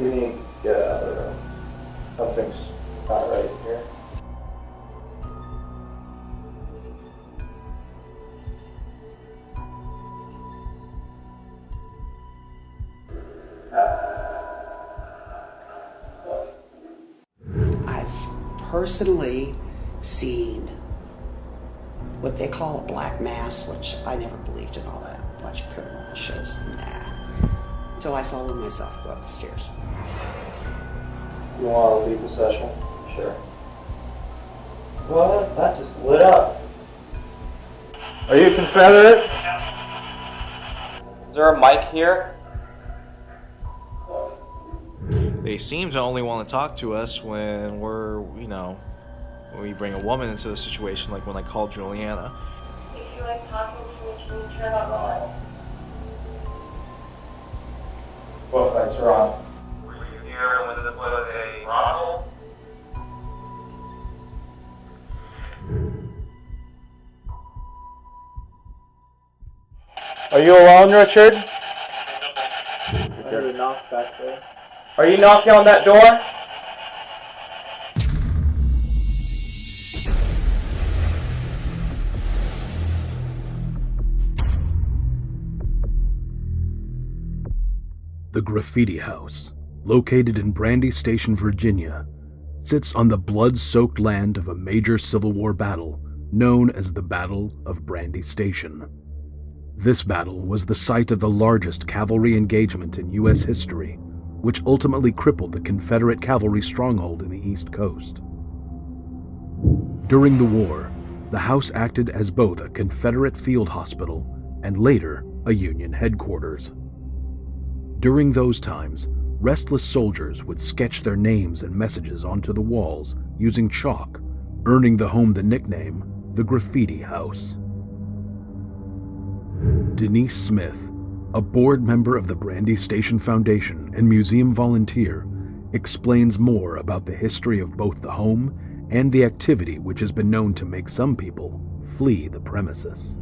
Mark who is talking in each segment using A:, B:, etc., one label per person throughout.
A: You need to get out of the room. Something's not right here.
B: I've personally seen what they call a black mass, which I never believed in all that. Watch paranormal shows, nah. Until I saw one myself go up the stairs.
A: You want to leave the session? Sure. What? That just lit up. Are you a Confederate? Is there a mic here?
C: They seem to only want to talk to us when we're, when we bring a woman into the situation, like when I called Juliana.
D: If you like talking to me, can you turn on the light?
A: Both lights are on.
E: Were you here when this was a brothel?
A: Are you alone, Richard? I heard a knock back there. Are you knocking on that door?
F: The Graffiti House, located in Brandy Station, Virginia, sits on the blood-soaked land of a major Civil War battle known as the Battle of Brandy Station. This battle was the site of the largest cavalry engagement in U.S. history, which ultimately crippled the Confederate cavalry stronghold in the East Coast. During the war, the house acted as both a Confederate field hospital and later a Union headquarters. During those times, restless soldiers would sketch their names and messages onto the walls using chalk, earning the home the nickname the Graffiti House. Denise Smith, a board member of the Brandy Station Foundation and museum volunteer, explains more about the history of both the home and the activity which has been known to make some people flee the premises.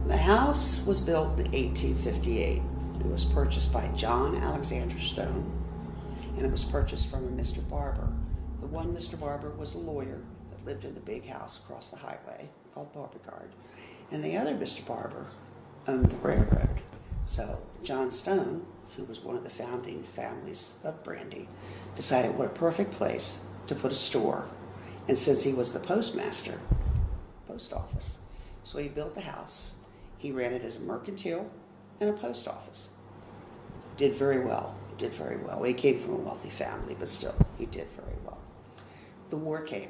B: The house was built in 1858. It was purchased by John Alexander Stone, and it was purchased from a Mr. Barber. The one Mr. Barber was a lawyer that lived in the big house across the highway called Beauregard, and the other Mr. Barber owned the railroad. So John Stone, who was one of the founding families of Brandy, decided what a perfect place to put a store. And since he was the postmaster, post office, so he built the house. He ran it as a mercantile and a post office. Did very well. He came from a wealthy family, but still, he did very well. The war came.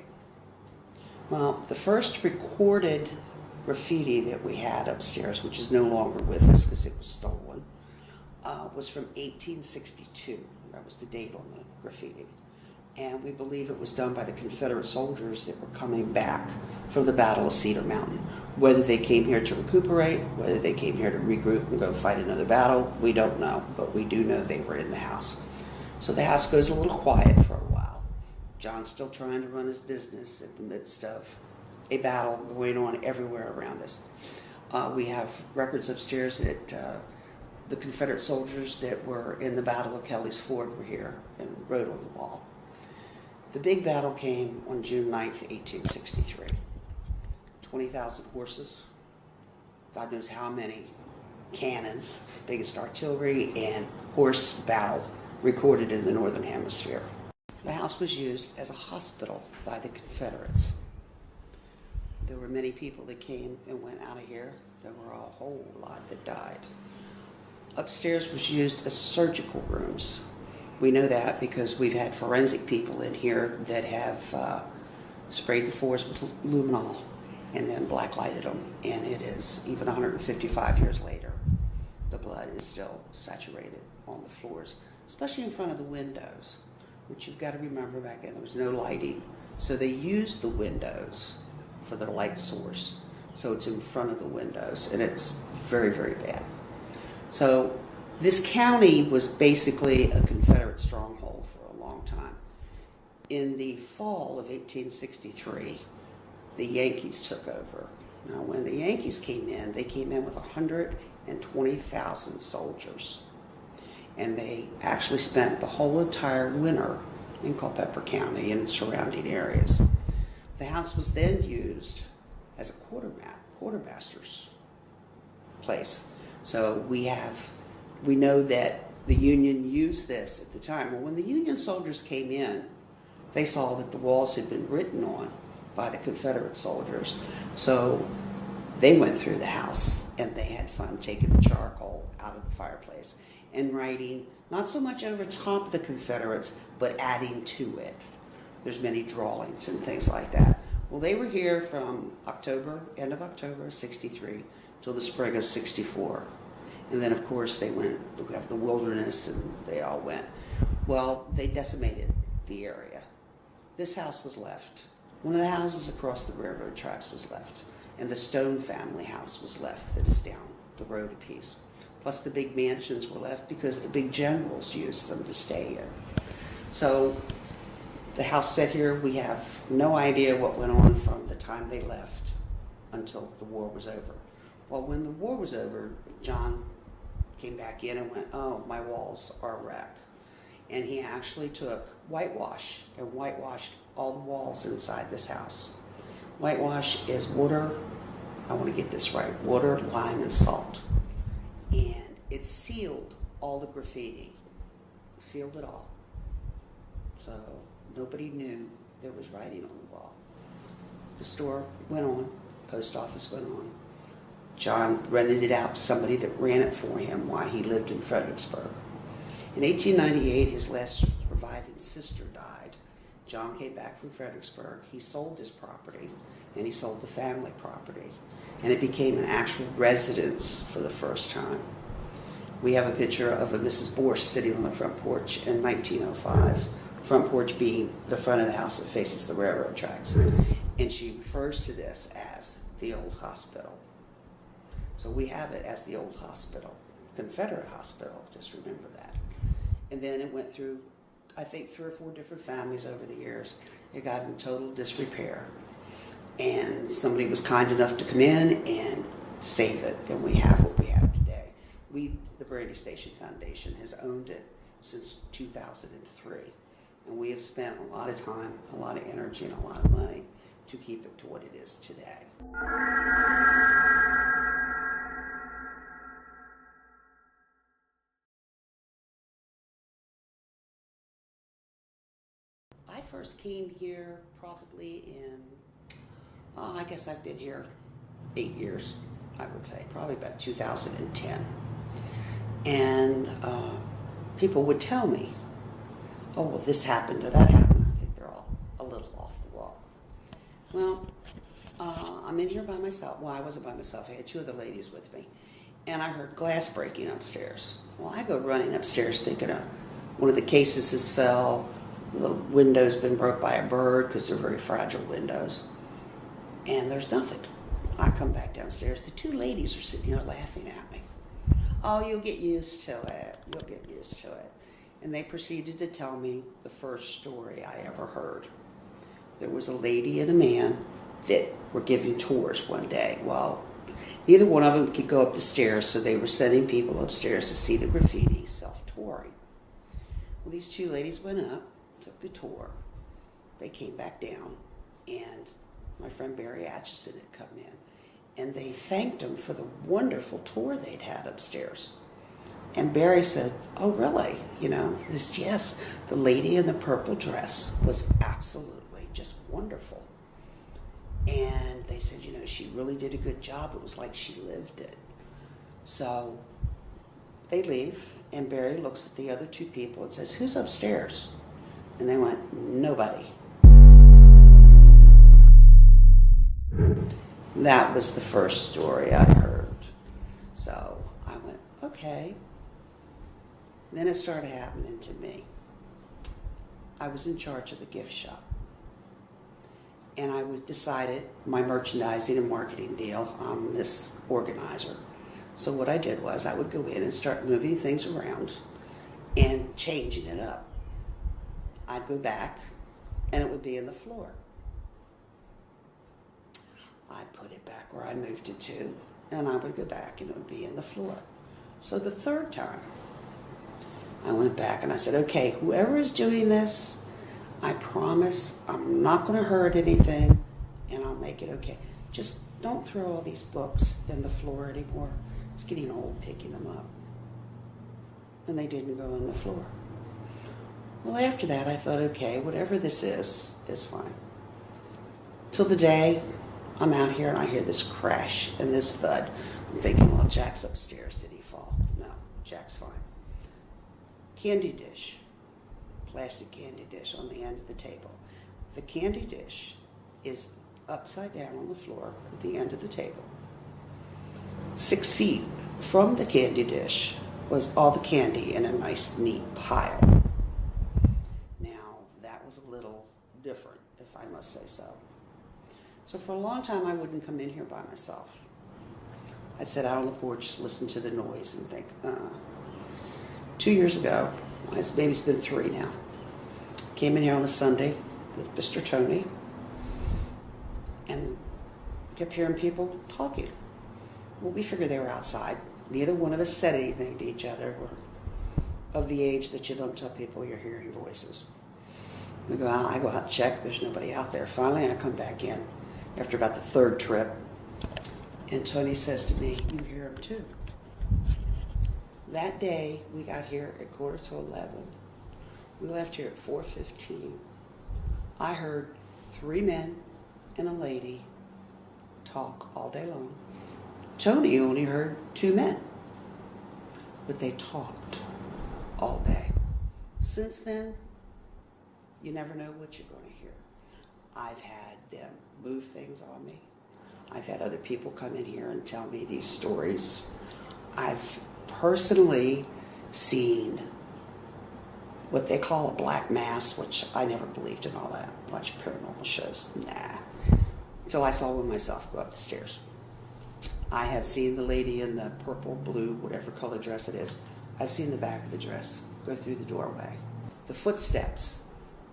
B: Well, the first recorded graffiti that we had upstairs, which is no longer with us because it was stolen, was from 1862. That was the date on the graffiti. And we believe it was done by the Confederate soldiers that were coming back from the Battle of Cedar Mountain. Whether they came here to recuperate, whether they came here to regroup and go fight another battle, we don't know, but we do know they were in the house. So the house goes a little quiet for a while. John's still trying to run his business in the midst of a battle going on everywhere around us. We have records upstairs that the Confederate soldiers that were in the Battle of Kelly's Ford were here and wrote on the wall. The big battle came on June 9th, 1863. 20,000 horses, God knows how many cannons, biggest artillery, and horse battle recorded in the Northern Hemisphere. The house was used as a hospital by the Confederates. There were many people that came and went out of here. There were a whole lot that died. Upstairs was used as surgical rooms. We know that because we've had forensic people in here that have sprayed the floors with luminol and then blacklighted them. And it is, even 155 years later, the blood is still saturated on the floors, especially in front of the windows, which you've got to remember back then there was no lighting. So they used the windows for their light source. So it's in front of the windows, and it's very, very bad. So this county was basically a Confederate stronghold for a long time. In the fall of 1863, the Yankees took over. Now, when the Yankees came in, they came in with 120,000 soldiers. And they actually spent the whole entire winter in Culpeper County and surrounding areas. The house was then used as a quartermaster's place. So we know that the Union used this at the time. Well, when the Union soldiers came in, they saw that the walls had been written on by the Confederate soldiers. So they went through the house and they had fun taking the charcoal out of the fireplace and writing, not so much over top of the Confederates, but adding to it. There's many drawings and things like that. Well, they were here from end of October of 63 till the spring of 64. And then, of course, they went, we have the wilderness, and they all went. Well, they decimated the area. This house was left. One of the houses across the railroad tracks was left. And the Stone family house was left that is down the road a piece. Plus the big mansions were left because the big generals used them to stay in. So the house set here, we have no idea what went on from the time they left until the war was over. Well, when the war was over, John came back in and went, oh, my walls are a wreck. And he actually took whitewash and whitewashed all the walls inside this house. Whitewash is water, I want to get this right, water, lime, and salt. And it sealed all the graffiti, sealed it all. So nobody knew there was writing on the wall. The store went on, post office went on. John rented it out to somebody that ran it for him while he lived in Fredericksburg. In 1898, his last surviving sister died. John came back from Fredericksburg. He sold his property, and he sold the family property. And it became an actual residence for the first time. We have a picture of a Mrs. Borsch sitting on the front porch in 1905. Front porch being the front of the house that faces the railroad tracks. And she refers to this as the old hospital. So we have it as the old hospital, Confederate hospital, just remember that. And then it went through, I think, 3 or 4 different families over the years. It got in total disrepair. And somebody was kind enough to come in and save it, and we have what we have today. The Brandy Station Foundation has owned it since 2003, and we have spent a lot of time, a lot of energy, and a lot of money to keep it to what it is today. I first came here probably in, I guess I've been here 8 years, I would say, probably about 2010. And people would tell me, oh, well, this happened or that happened. I think they're all a little off the wall. Well, I'm in here by myself. Well, I wasn't by myself. I had 2 other ladies with me. And I heard glass breaking upstairs. Well, I go running upstairs thinking one of the cases has fell. The window's been broke by a bird because they're very fragile windows. And there's nothing. I come back downstairs. The 2 ladies are sitting here laughing at me. Oh, you'll get used to it. You'll get used to it. And they proceeded to tell me the first story I ever heard. There was a lady and a man that were giving tours one day. Well, neither one of them could go up the stairs, so they were sending people upstairs to see the graffiti self-touring. Well, these 2 ladies went up, took the tour. They came back down, and my friend Barry Atchison had come in, and they thanked him for the wonderful tour they'd had upstairs. And Barry said, oh, really? Yes, the lady in the purple dress was absolutely just wonderful. And they said, she really did a good job. It was like she lived it. So they leave, and Barry looks at the other 2 people and says, who's upstairs? And they went, nobody. That was the first story I heard. So I went, okay. Then it started happening to me. I was in charge of the gift shop. And I decided my merchandising and marketing deal, I'm this organizer. So what I did was I would go in and start moving things around and changing it up. I'd go back and it would be in the floor. I'd put it back where I moved it to, and I would go back and it would be in the floor. So the third time, I went back and I said, okay, whoever is doing this, I promise I'm not going to hurt anything, and I'll make it okay. Just don't throw all these books in the floor anymore. It's getting old picking them up. And they didn't go on the floor. Well, after that, I thought, okay, whatever this is fine. Till the day I'm out here and I hear this crash and this thud. I'm thinking, well, Jack's upstairs. Did he fall? No, Jack's fine. Candy dish. Plastic candy dish on the end of the table. The candy dish is upside down on the floor at the end of the table. 6 feet from the candy dish was all the candy in a nice, neat pile. Now, that was a little different, if I must say so. So for a long time, I wouldn't come in here by myself. I'd sit out on the porch, listen to the noise, and think, 2 years ago, maybe it's been 3 now, came in here on a Sunday with Mr. Tony and kept hearing people talking. Well, we figured they were outside. Neither one of us said anything to each other. We're of the age that you don't tell people you're hearing voices. We go out, I go out and check, there's nobody out there. Finally, I come back in after about the 3rd trip, and Tony says to me, you hear them too. That day, we got here at 11:15. We left here at 4:15. I heard 3 men and a lady talk all day long. Tony only heard 2 men, but they talked all day. Since then, you never know what you're going to hear. I've had them move things on me. I've had other people come in here and tell me these stories. I've personally seen what they call a black mass, which I never believed in all that. Watch paranormal shows, nah. Until I saw one myself go up the stairs. I have seen the lady in the purple, blue, whatever color dress it is. I've seen the back of the dress go through the doorway. The footsteps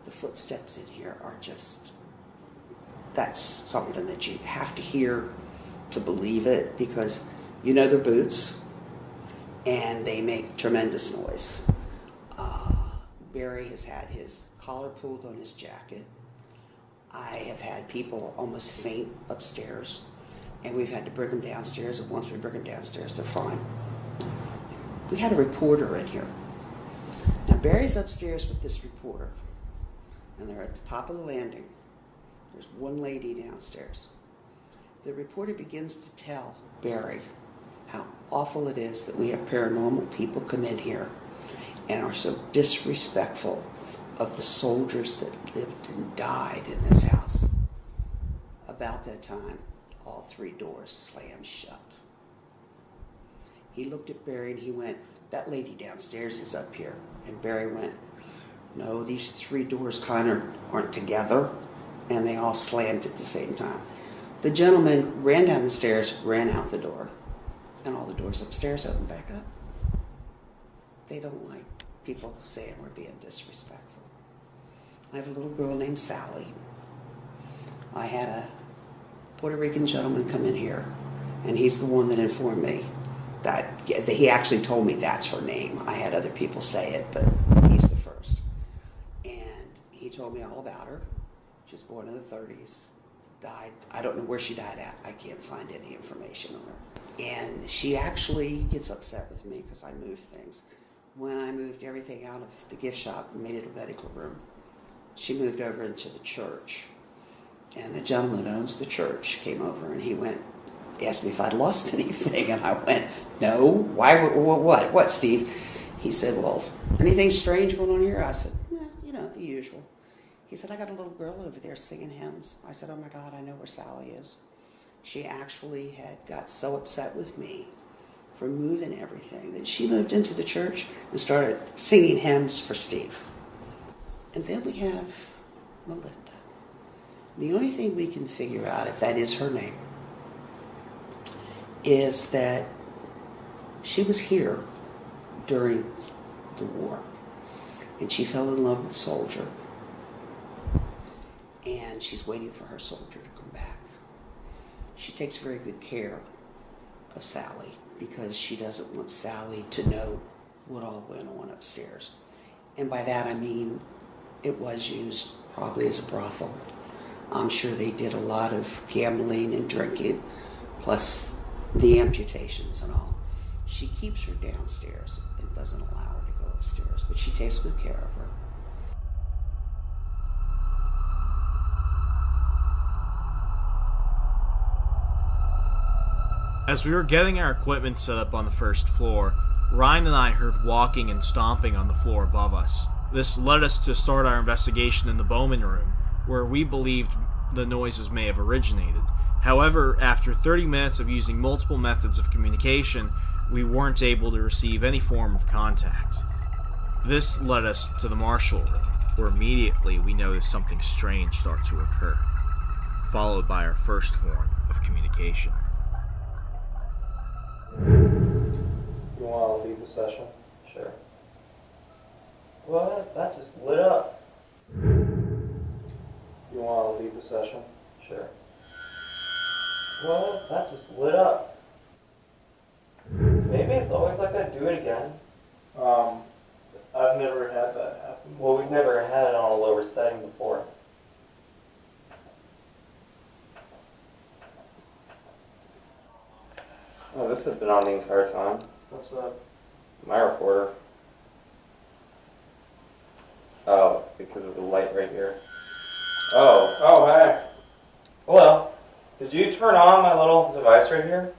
B: in here are just, that's something that you have to hear to believe it, because you know they're boots and they make tremendous noise. Barry has had his collar pulled on his jacket. I have had people almost faint upstairs, and we've had to bring them downstairs, and once we bring them downstairs, they're fine. We had a reporter in here. Now, Barry's upstairs with this reporter, and they're at the top of the landing. There's one lady downstairs. The reporter begins to tell Barry how awful it is that we have paranormal people come in here and are so disrespectful of the soldiers that lived and died in this house. About that time, all 3 doors slammed shut. He looked at Barry and he went, that lady downstairs is up here. And Barry went, no, these 3 doors kind of aren't together, and they all slammed at the same time. The gentleman ran down the stairs, ran out the door, and all the doors upstairs opened back up. They don't like people saying we're being disrespectful. I have a little girl named Sally. I had a Puerto Rican gentleman come in here, and he's the one that informed me that he actually told me that's her name. I had other people say it, but he's the first. And he told me all about her. She was born in the 30s, died. I don't know where she died at. I can't find any information on her. And she actually gets upset with me because I move things. When I moved everything out of the gift shop and made it a medical room, she moved over into the church. And the gentleman that owns the church came over and he asked me if I'd lost anything. And I went, no, why, what, Steve? He said, well, anything strange going on here? I said, the usual. He said, I got a little girl over there singing hymns. I said, oh my God, I know where Sally is. She actually got so upset with me from moving everything that she moved into the church and started singing hymns for Steve. And then we have Melinda. The only thing we can figure out, if that is her name, is that she was here during the war, and she fell in love with a soldier, and she's waiting for her soldier to come back. She takes very good care of Sally because she doesn't want Sally to know what all went on upstairs. And by that I mean it was used probably as a brothel. I'm sure they did a lot of gambling and drinking, plus the amputations and all. She keeps her downstairs and doesn't allow her to go upstairs, but she takes good care of her.
C: As we were getting our equipment set up on the first floor, Ryan and I heard walking and stomping on the floor above us. This led us to start our investigation in the Bowman room, where we believed the noises may have originated. However, after 30 minutes of using multiple methods of communication, we weren't able to receive any form of contact. This led us to the Marshall room, where immediately we noticed something strange start to occur, followed by our first form of communication.
A: You want to leave the session? Sure. What? That just lit up. You want to leave the session? Sure. What? That just lit up. Maybe it's always like that. Do it again. I've never had that happen. Well, we've never had it on a lower setting before. Oh, this has been on the entire time. What's up? My recorder. Oh, it's because of the light right here. Oh, hey. Hello. Did you turn on my little device right here?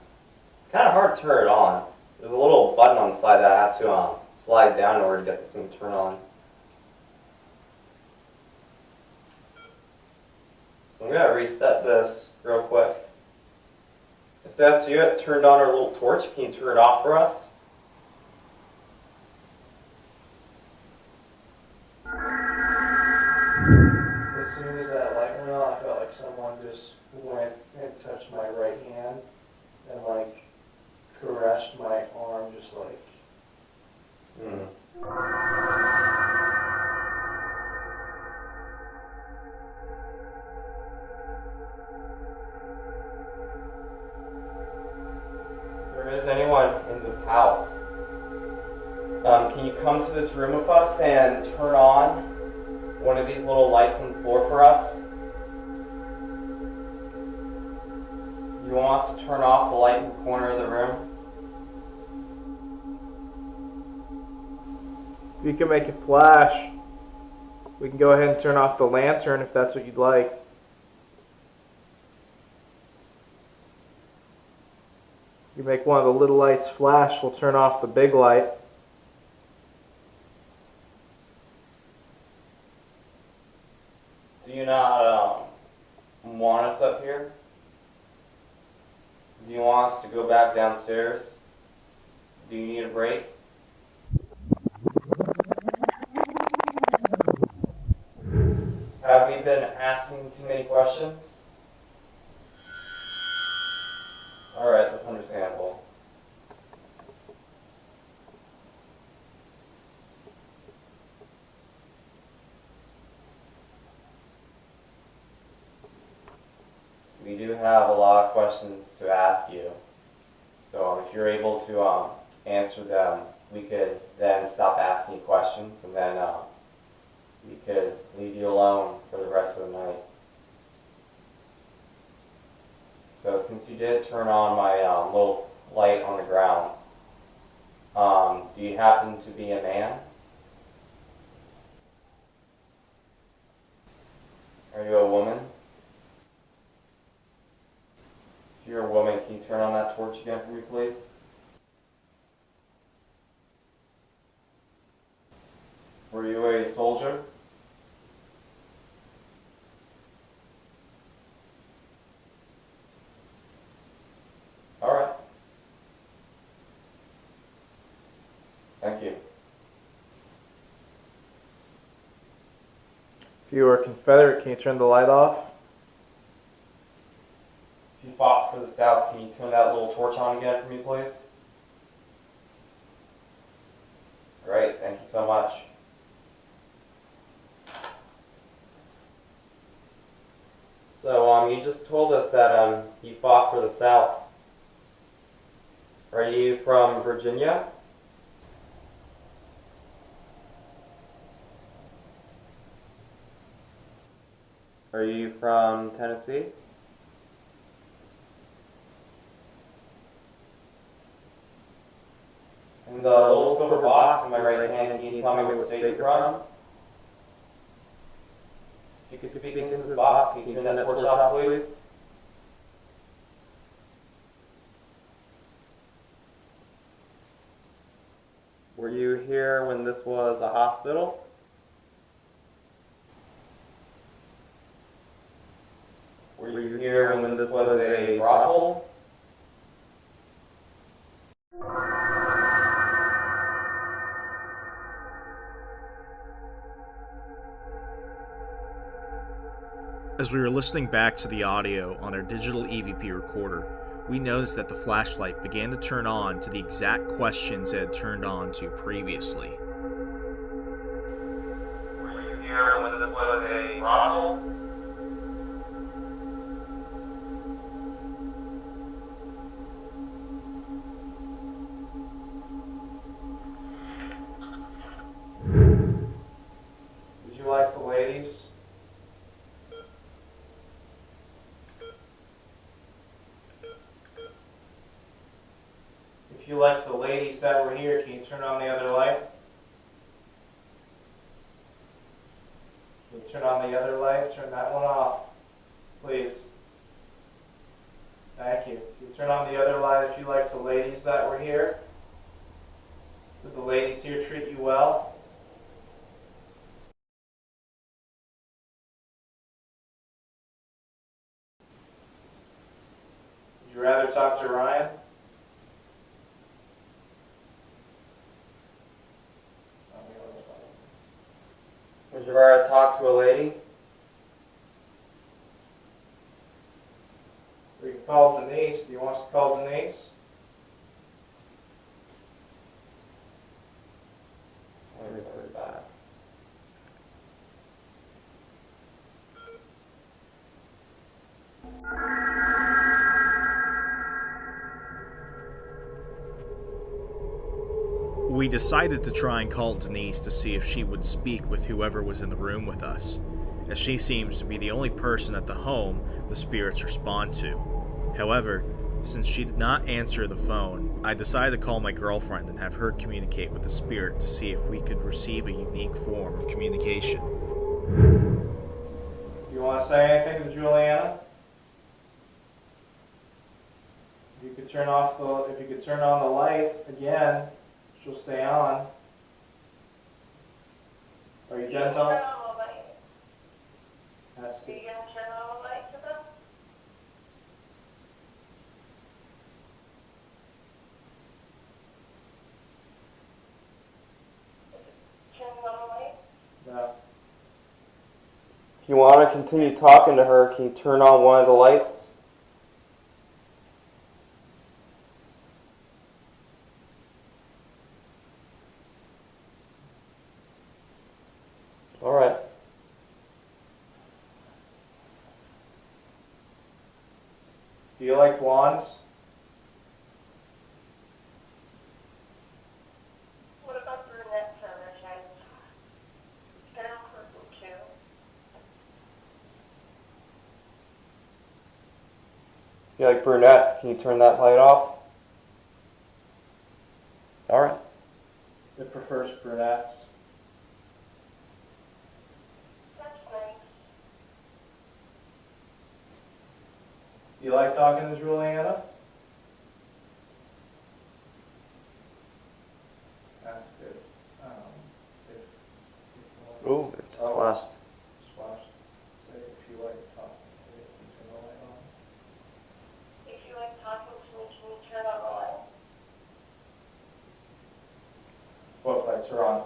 A: It's kind of hard to turn it on. There's a little button on the side that I have to slide down in order to get this thing to turn on. So I'm going to reset this real quick. If that's you, it turned on our little torch. Can you turn it off for us? As soon as that light went on, I felt like someone just went and touched my right hand and like caressed my arm, just like. If there is anyone in this house, can you come to this room with us and turn on one of these little lights on the floor for us? You want us to turn off the light in the corner of the room?
G: You can make it flash. We can go ahead and turn off the lantern if that's what you'd like. You make one of the little lights flash, we'll turn off the big light.
A: Do you not want us up here? Do you want us to go back downstairs? Do you need a break? Have we been asking too many questions? Alright, that's understandable. We do have a lot of questions to ask you, so if you're able to answer them, we could then stop asking you questions, and then we could leave you alone for the rest of the night. So since you did turn on my little light on the ground, do you happen to be a man? Are you a woman? If you're a woman, can you turn on that torch again for me, please? Were you a soldier? Alright.
G: If you were a Confederate, can you turn the light off?
A: If you fought for the South, can you turn that little torch on again for me, please? Great, thank you so much. So, you just told us that, you fought for the South. Are you from Virginia? Are you from Tennessee? And the little silver box in my right hand, can you tell me what state you're from? If you could speak into this box, can you turn that torch off, please? Were you here when this was a hospital? Were you here when this was a brothel?
C: As we were listening back to the audio on our digital EVP recorder, we noticed that the flashlight began to turn on to the exact questions it had turned on to previously.
E: Were you here when this was a brothel?
A: Would you like the ladies? If you like the ladies that were here, can you turn on the other light? Can you turn on the other light? Turn that one off, please. Thank you. Can you turn on the other light if you like the ladies that were here? Did the ladies here treat you well? Would you rather talk to Ryan? Would you rather talk to a lady? We can call Denise. Do you want us to call Denise? Everybody's back.
C: We decided to try and call Denise to see if she would speak with whoever was in the room with us, as she seems to be the only person at the home the spirits respond to. However, since she did not answer the phone, I decided to call my girlfriend and have her communicate with the spirit to see if we could receive a unique form of communication.
A: You want to say anything to Juliana? If you could turn on the light again, she'll stay on. Are you gentle? That's
D: Are
A: good.
D: you going to turn on the light for them? Turn on the light?
A: No. If you want to continue talking to her, can you turn on one of the lights? All right. Do you like blondes?
D: What about brunettes on their heads? They're purple too.
A: If you like brunettes, can you turn that light off? All right. It prefers brunettes.
D: That's nice.
A: Do you like talking to Juliana? That's good. Ooh, splash. Splash. Say if you like talking to me, can you turn the light on?
D: If you like talking to me, can you turn on the light?
A: Both lights are on.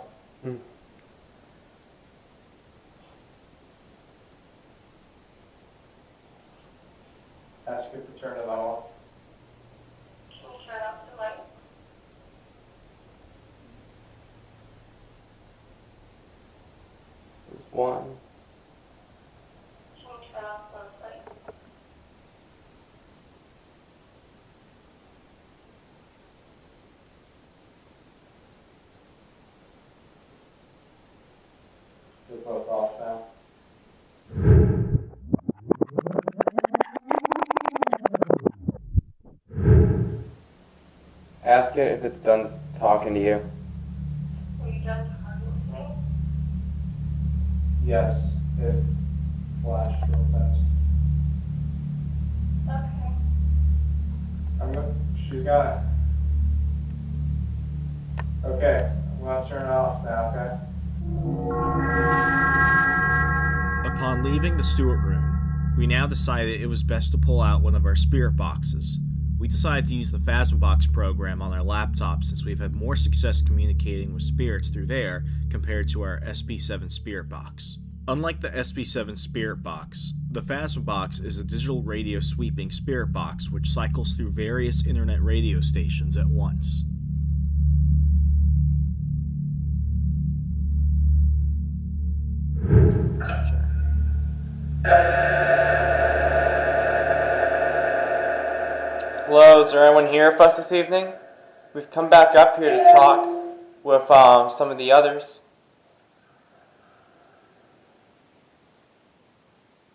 G: Ask it to turn it off.
D: Can you turn off the light?
A: There's one.
D: Can you turn off those lights?
A: They're both off now. Ask it if it's done talking to you.
D: Are you done talking to me?
G: Yes, it flashed real fast.
D: Okay.
G: She's got it. Okay, I'm gonna turn it off now, okay?
C: Upon leaving the Stewart room, we now decided it was best to pull out one of our spirit boxes. We decided to use the Phasmabox program on our laptop since we've had more success communicating with spirits through there compared to our SB7 spirit box. Unlike the SB7 spirit box, the Phasmabox is a digital radio sweeping spirit box which cycles through various internet radio stations at once.
A: Hello, is there anyone here with us this evening? We've come back up here to talk with some of the others.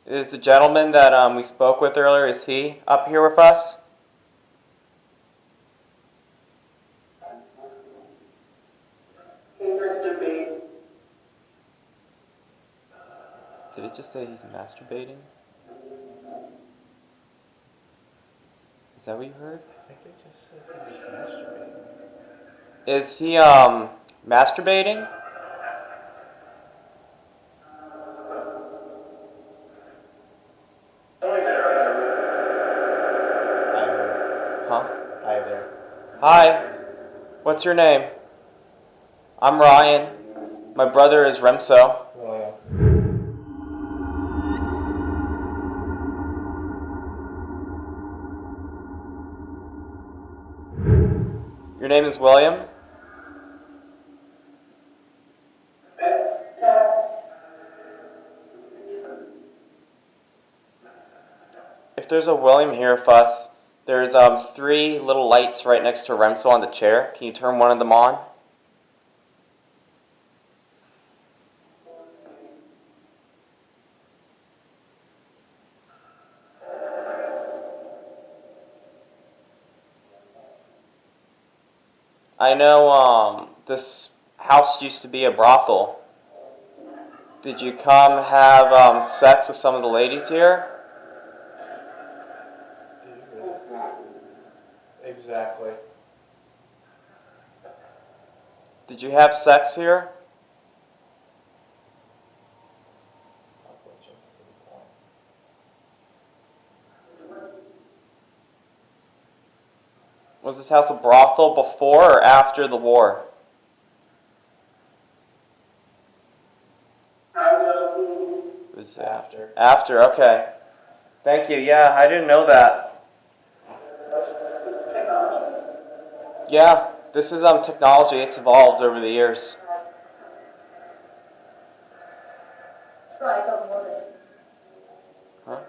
A: Is the gentleman that we spoke with earlier, is he up here with us? Did it just say he's masturbating? Is that what you heard?
G: I think it just said he was masturbating.
A: Is he masturbating? Huh? Hi there. Hi. What's your name? I'm Ryan. My brother is Remso.
G: William.
A: Your name is William? If there's a William here with us, there's 3 little lights right next to Remso on the chair. Can you turn one of them on? I know this house used to be a brothel. Did you come have sex with some of the ladies here?
G: Exactly.
A: Did you have sex here? Was this house a brothel before or after the war? It's after. After, okay. Thank you. Yeah, I didn't know that. Yeah, this is technology. It's evolved over the years. Huh?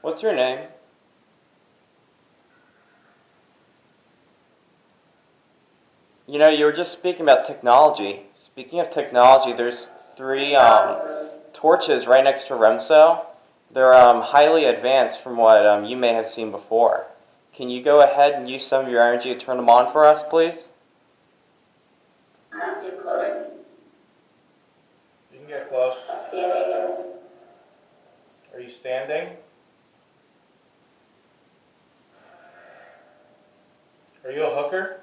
A: What's your name? You know, you were just speaking about technology. Speaking of technology, there's 3 torches right next to Remso. They're highly advanced from what you may have seen before. Can you go ahead and use some of your energy to turn them on for us, please?
G: You can get close. Are you standing? Are you a hooker?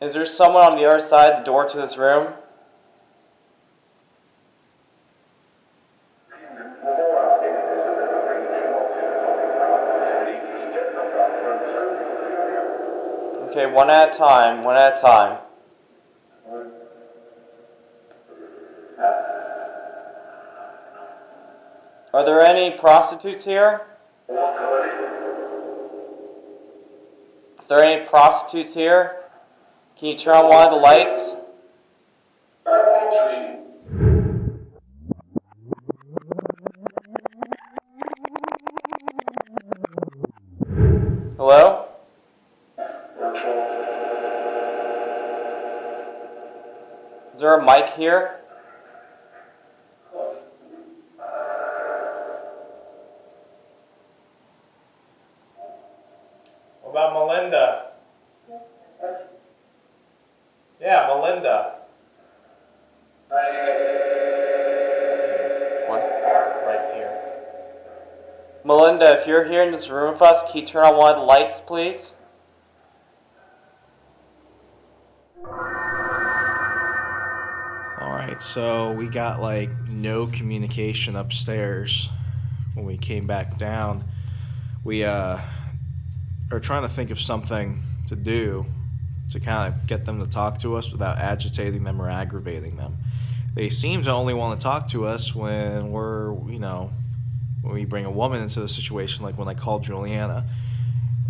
A: Is there someone on the other side of the door to this room? Okay, one at a time, one at a time. Are there any prostitutes here? Are there any prostitutes here? Can you turn on one of the lights? Hello? Is there a mic here? What about Melinda? Yeah, Melinda. What? Right here. Melinda, if you're here in this room with us, can you turn on one of the lights, please?
C: Alright, so we got like no communication upstairs when we came back down. We are trying to think of something to do to kind of get them to talk to us without agitating them or aggravating them. They seem to only want to talk to us when when we bring a woman into the situation, like when I called Juliana.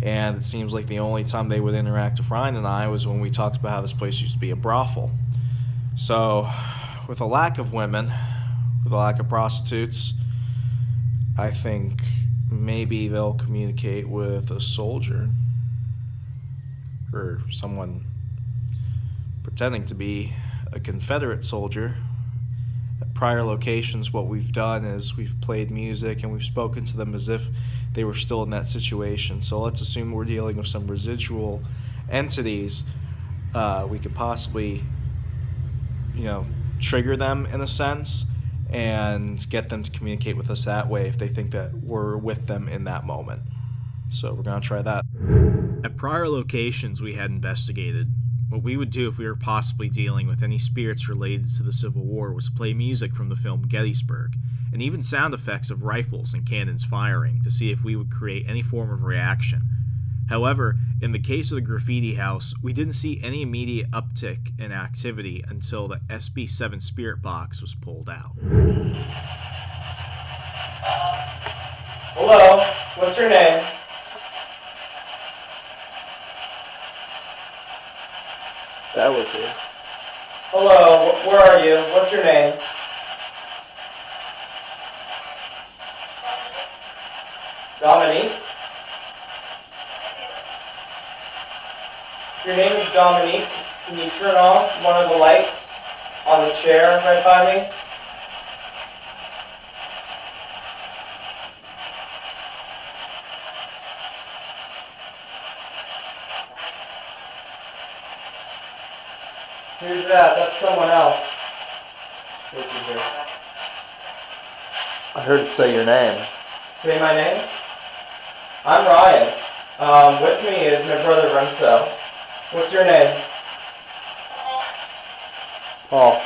C: And it seems like the only time they would interact with Ryan and I was when we talked about how this place used to be a brothel. So, with a lack of women, with a lack of prostitutes, I think maybe they'll communicate with a soldier or someone pretending to be a Confederate soldier. At prior locations, what we've done is we've played music and we've spoken to them as if they were still in that situation. So let's assume we're dealing with some residual entities. We could possibly, trigger them in a sense and get them to communicate with us that way if they think that we're with them in that moment. So we're going to try that. At prior locations we had investigated, what we would do if we were possibly dealing with any spirits related to the Civil War was play music from the film Gettysburg, and even sound effects of rifles and cannons firing to see if we would create any form of reaction. However, in the case of the Graffiti house, we didn't see any immediate uptick in activity until the SB7 spirit box was pulled out.
A: Hello, what's your name?
G: That was here.
A: Hello, where are you? What's your name? Dominique? If your name is Dominique, can you turn on one of the lights on the chair right by me? Who's that? That's someone else. What'd you hear?
G: I heard it say your name.
A: Say my name? I'm Ryan. With me is my brother Remso. What's your name?
G: Paul.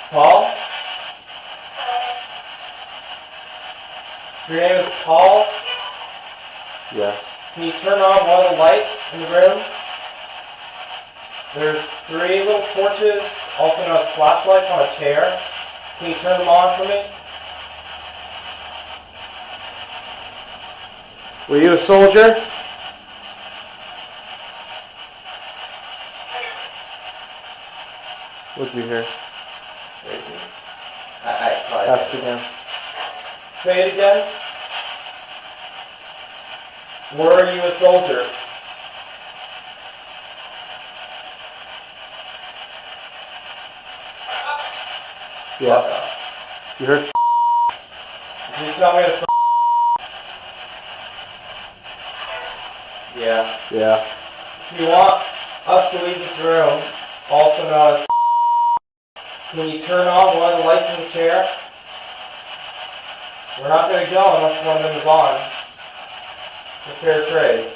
A: Paul? Your name is Paul?
G: Yes.
A: Can you turn on one of the lights in the room? There's 3 little torches, also known as flashlights, on a chair. Can you turn them on for me?
G: Were you a soldier? What'd you hear?
A: Where is he? I probably
G: Ask again.
A: Say it again. Were you a soldier?
G: Yeah. You heard?
A: Did you tell me to Yeah.
G: Yeah.
A: If you want us to leave this room, also known as can you turn on one of the lights in the chair? We're not going to go unless one of them is on. It's a fair trade.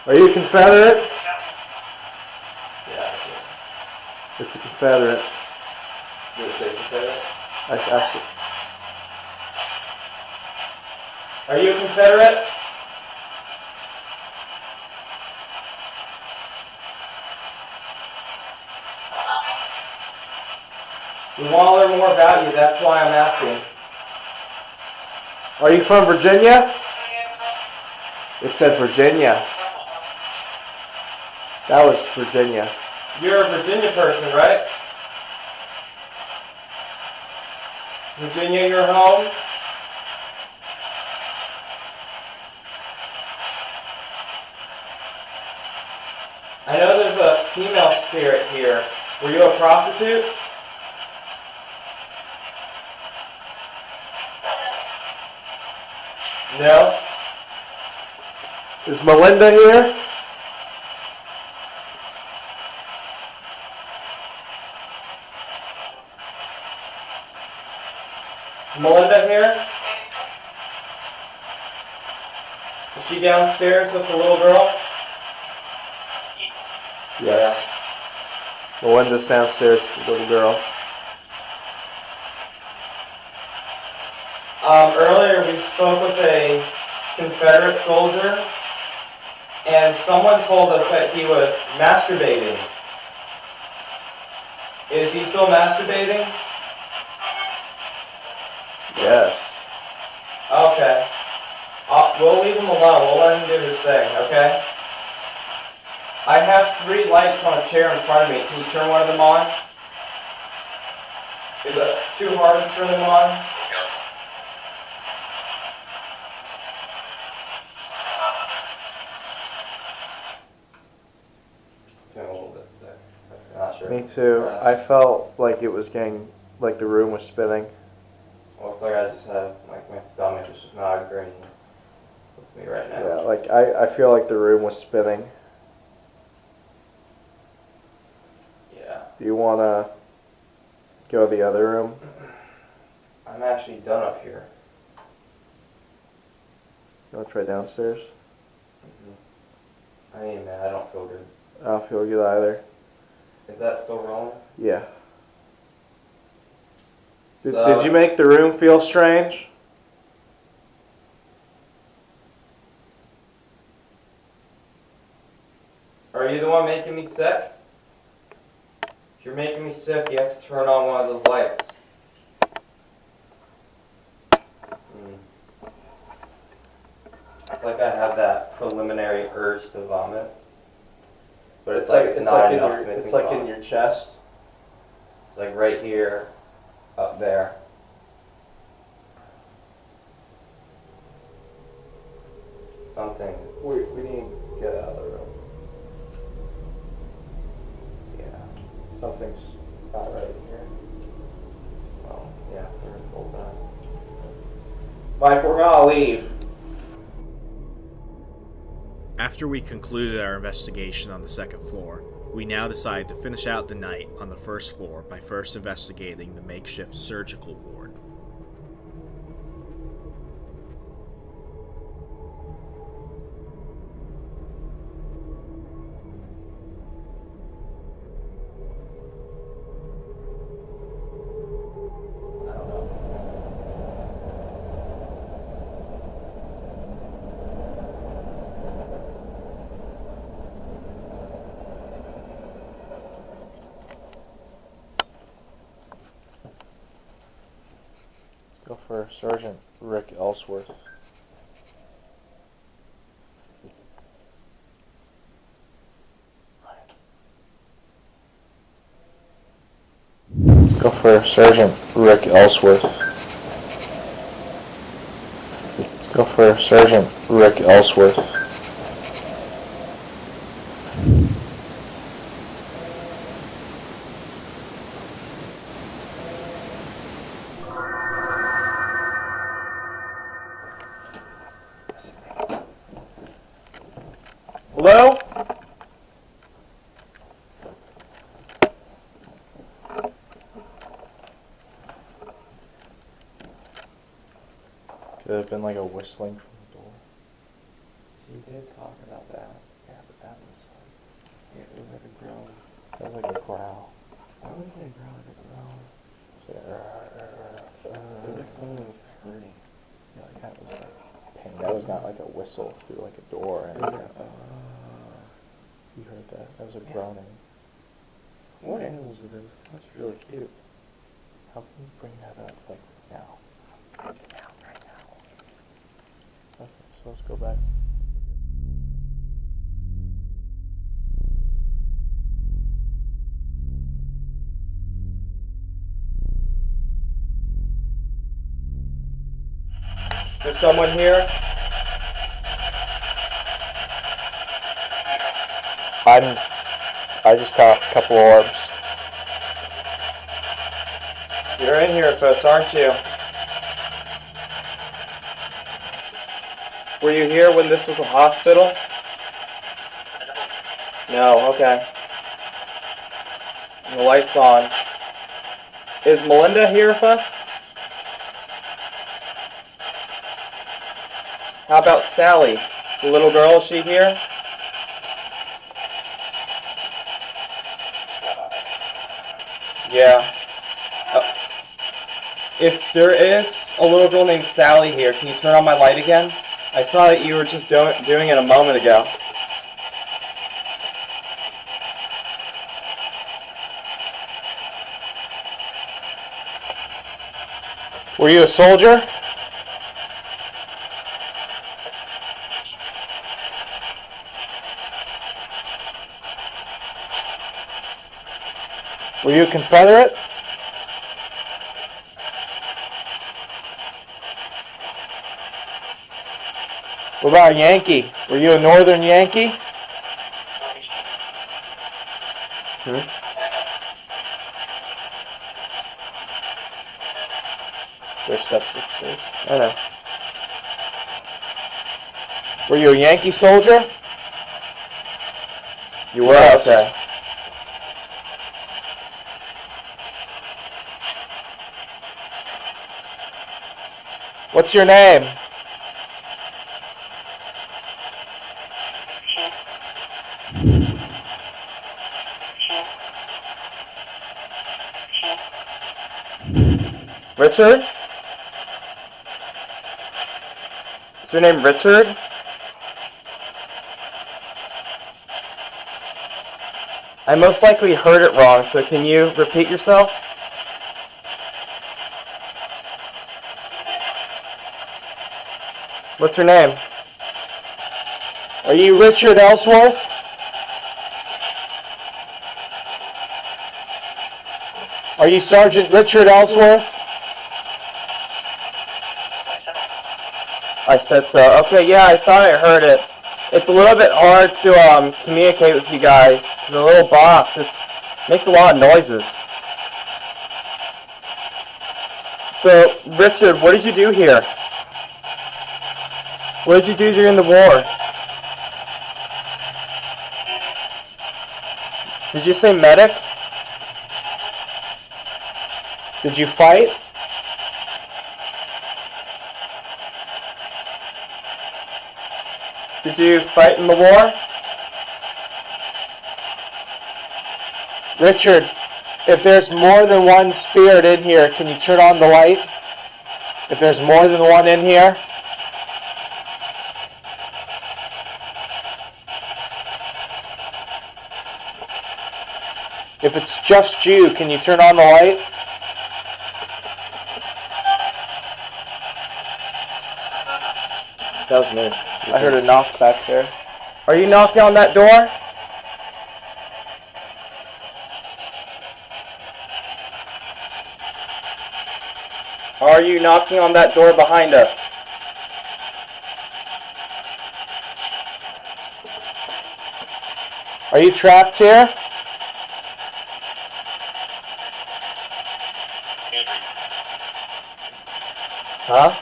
G: Are you a Confederate?
A: Yeah.
G: It's a Confederate.
A: Did it say Confederate? Are you a Confederate? We want to learn more about you, that's why I'm asking.
G: Are you from Virginia? It said Virginia. That was Virginia.
A: You're a Virginia person, right? Virginia, your home? I know there's a female spirit here. Were you a prostitute? No?
G: Is Melinda here?
A: Is Melinda here? Is she downstairs with the little girl?
G: Yes. Melinda's downstairs, the little girl.
A: Earlier we spoke with a Confederate soldier, and someone told us that he was masturbating. Is he still masturbating?
G: Yes.
A: Okay. We'll leave him alone. We'll let him do his thing, okay? I have 3 lights on a chair in front of me. Can you turn one of them on? Is it too hard to turn them on? Feeling a little bit sick. I'm not sure.
G: Me too. I felt like it was getting, like the room was spinning.
A: Well, it's like I just have, like, my stomach is just not agreeing with me right now.
G: Yeah, like I feel like the room was spinning.
A: Yeah.
G: Do you want to go to the other room?
A: I'm actually done up here.
G: You want to try downstairs?
A: I ain't mad. I don't feel good.
G: I don't feel good either.
A: Is that still rolling?
G: Yeah. Did
A: So-
G: you make the room feel strange?
A: Are you the one making me sick? If you're making me sick, you have to turn on one of those lights. It's like I have that preliminary urge to vomit. But it's like it's not enough to make me vomit.
G: in your chest.
A: It's like right here, up there. Something is...
G: We need to get out of the room.
A: Yeah.
G: Something's not right in here.
A: Well, yeah, there's open up.
G: Mike, we're gonna leave.
C: After we concluded our investigation on the second floor, we now decided to finish out the night on the first floor by first investigating the makeshift surgical ward.
A: I don't know.
G: Go for Sergeant Rick Ellsworth. Go for Sergeant Rick Ellsworth. Go for Sergeant Rick Ellsworth. Hello? Could have been like a whistling from the door.
A: She did talk about that. Yeah, but that was like, it was like a groan. That was like a growl. I wouldn't say a growl, like a groan. It was like someone was hurting. Yeah, like that was like pain. That was not like a whistle through like a door. And you heard that? That was a groaning. What animals are those? That's really cute. How can you bring that up like now? Right now. Okay, so let's go back. There's someone here. I just coughed a couple orbs. You're in here, Fus, aren't you? Were you here when this was a hospital? No, okay. And the light's on. Is Melinda here, Fus? How about Sally? The little girl, is she here? Yeah. If there is a little girl named Sally here, can you turn on my light again? I saw that you were just doing it a moment ago. Were you a soldier? Were you a Confederate? What about a Yankee? Were you a Northern Yankee? There's steps upstairs. I know. Were you a Yankee soldier? You were? Yes. Okay. What's your name? Richard? Is your name Richard? I most likely heard it wrong, so can you repeat yourself? What's your name? Are you Richard Ellsworth? Are you Sergeant Richard Ellsworth? I said so. Okay, yeah, I thought I heard it. It's a little bit hard to communicate with you guys. The little box, it makes a lot of noises. So, Richard, what did you do here? What did you do during the war? Did you say medic? Did you fight? Did you fight in the war? Richard, if there's more than one spirit in here, can you turn on the light? If there's more than one in here? If it's just you, can you turn on the light? That was me. I heard a knock back there. Are you knocking on that door? Are you knocking on that door behind us? Are you trapped here? Huh?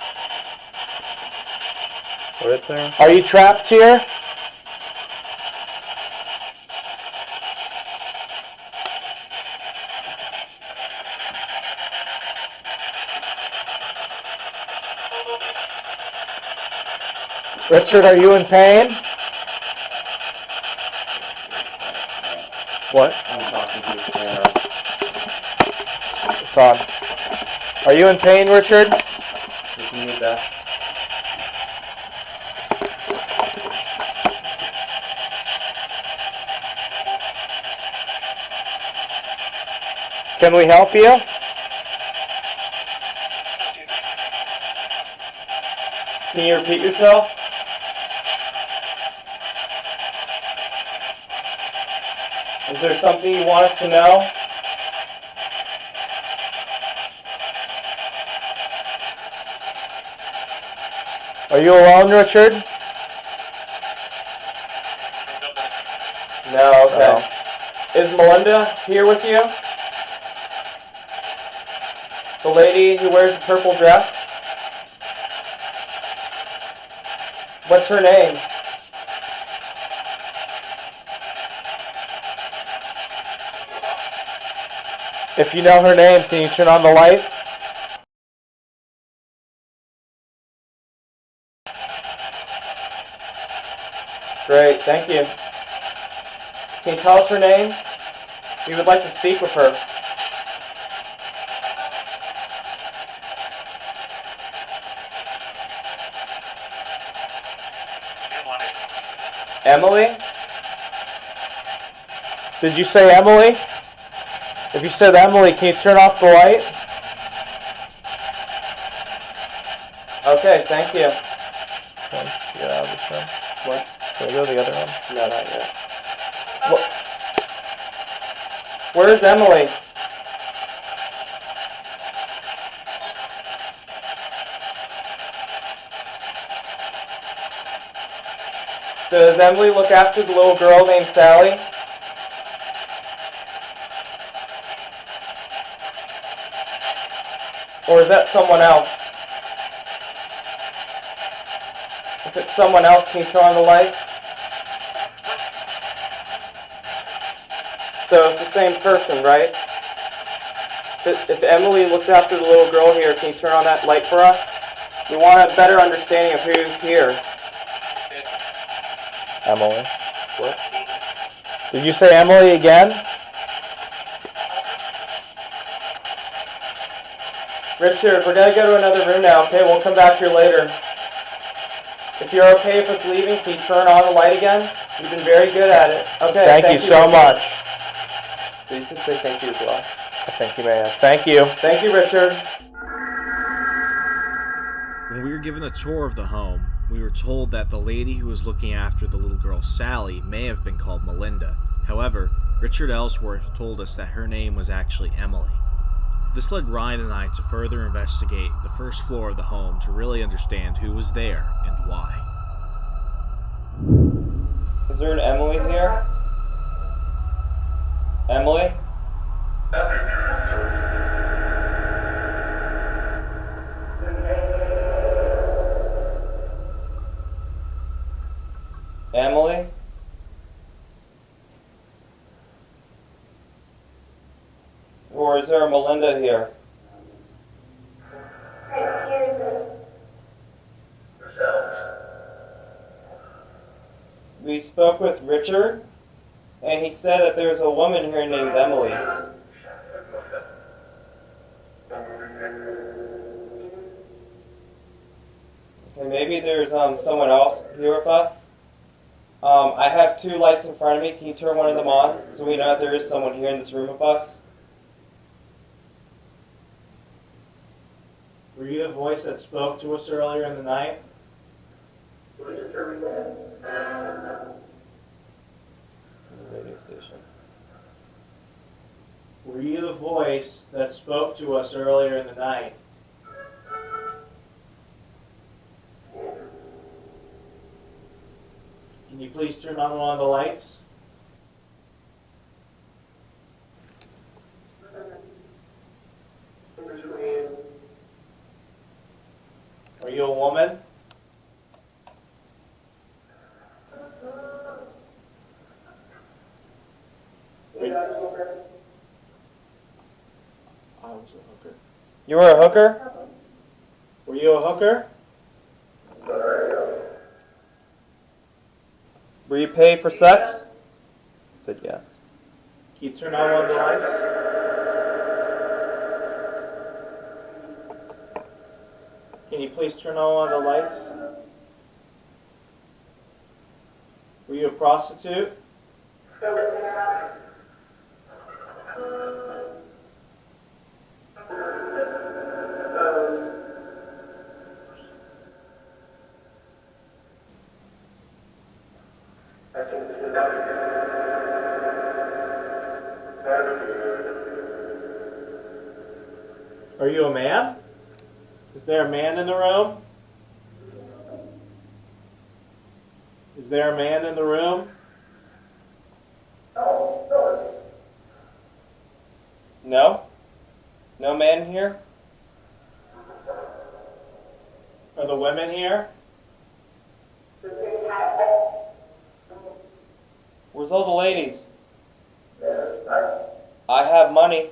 A: What is there? Are you trapped here? Richard, are you in pain?
G: What?
A: I'm talking to the camera.
G: It's on. Are you in pain, Richard?
A: You can mute that.
G: Can we help you?
A: Can you repeat yourself? Is there something you want us to know?
G: Are you alone, Richard?
A: No, okay. Is Melinda here with you? The lady who wears the purple dress? What's her name?
G: If you know her name, can you turn on the light?
A: Great, thank you. Can you tell us her name? We would like to speak with her. Emily?
G: Did you say Emily? If you said Emily, can you turn off the light?
A: Okay, thank you.
G: Get out of this room.
A: What?
G: Can we go to the other room?
A: No, not yet. What? Where's Emily? Does Emily look after the little girl named Sally? Or is that someone else? If it's someone else, can you turn on the light? So it's the same person, right? If Emily looks after the little girl here, can you turn on that light for us? We want a better understanding of who's here.
G: Emily. What? Did you say Emily again?
A: Richard, we're going to go to another room now, okay? We'll come back here later. If you're okay with us leaving, can you turn on the light again? You've been very good at it. Okay,
G: Thank you so
A: Richard.
G: much.
A: Please just say thank you as well.
G: I think you may have. Thank you.
A: Thank you, Richard.
C: When we were given a tour of the home, we were told that the lady who was looking after the little girl Sally may have been called Melinda. However, Richard Ellsworth told us that her name was actually Emily. This led Ryan and I to further investigate the first floor of the home to really understand who was there and why.
A: Is there an Emily here? Emily? Emily? Or is there a Melinda here? We spoke with Richard, and he said that there's a woman here named Emily. Okay, maybe there's someone else here with us. I have two lights in front of me. Can you turn one of them on so we know that there is someone here in this room with us?
C: Were you the voice that spoke to us earlier in the night?
A: Radio station.
C: Were you the voice that spoke to us earlier in the night? Can you please turn on one of the lights? Are you a woman? I was a hooker.
A: You were a hooker?
C: Were you a hooker?
A: Were you paid for sex? I said yes.
G: Can you turn on one of the lights? Can you please turn on one of the lights? Were you a prostitute? Are you a man? Is there a man in the room? Is there a man in the room? No? No man here? Are the women here? Where's all the ladies? I have money.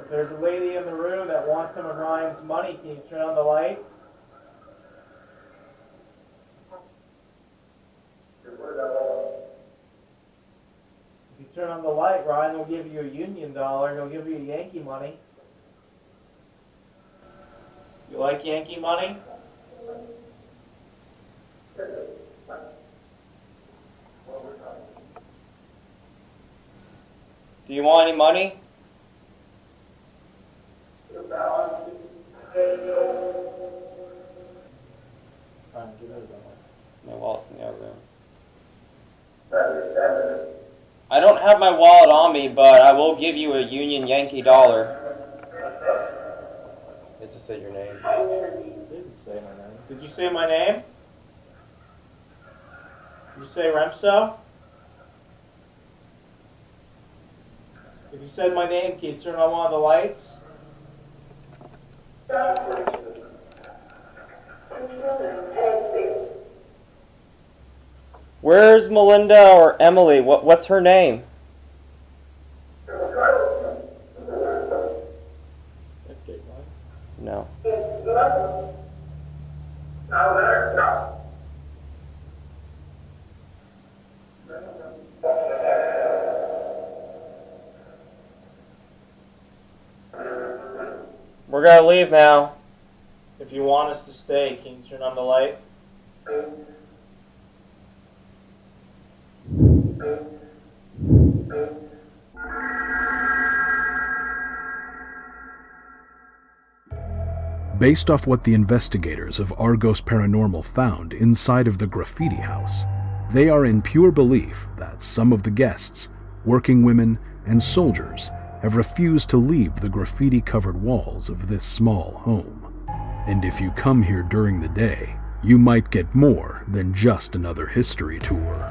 G: If there's a lady in the room that wants some of Ryan's money, can you turn on the light? If you turn on the light, Ryan will give you a Union dollar. He'll give you Yankee money. You like Yankee money? Do you want any money? My wallet's in the other room. I don't have my wallet on me, but I will give you a Union Yankee dollar. Did you say your name? I didn't say my name. Did you say my name? Did you say Remso? If you said my name, can you turn on one of the lights? Where's Melinda or Emily? What's her name? No. We're gonna leave now. If you want us to stay, can you turn on the light?
F: Based off what the investigators of Argos Paranormal found inside of the Graffiti house, they are in pure belief that some of the guests, working women, and soldiers have refused to leave the graffiti-covered walls of this small home. And if you come here during the day, you might get more than just another history tour.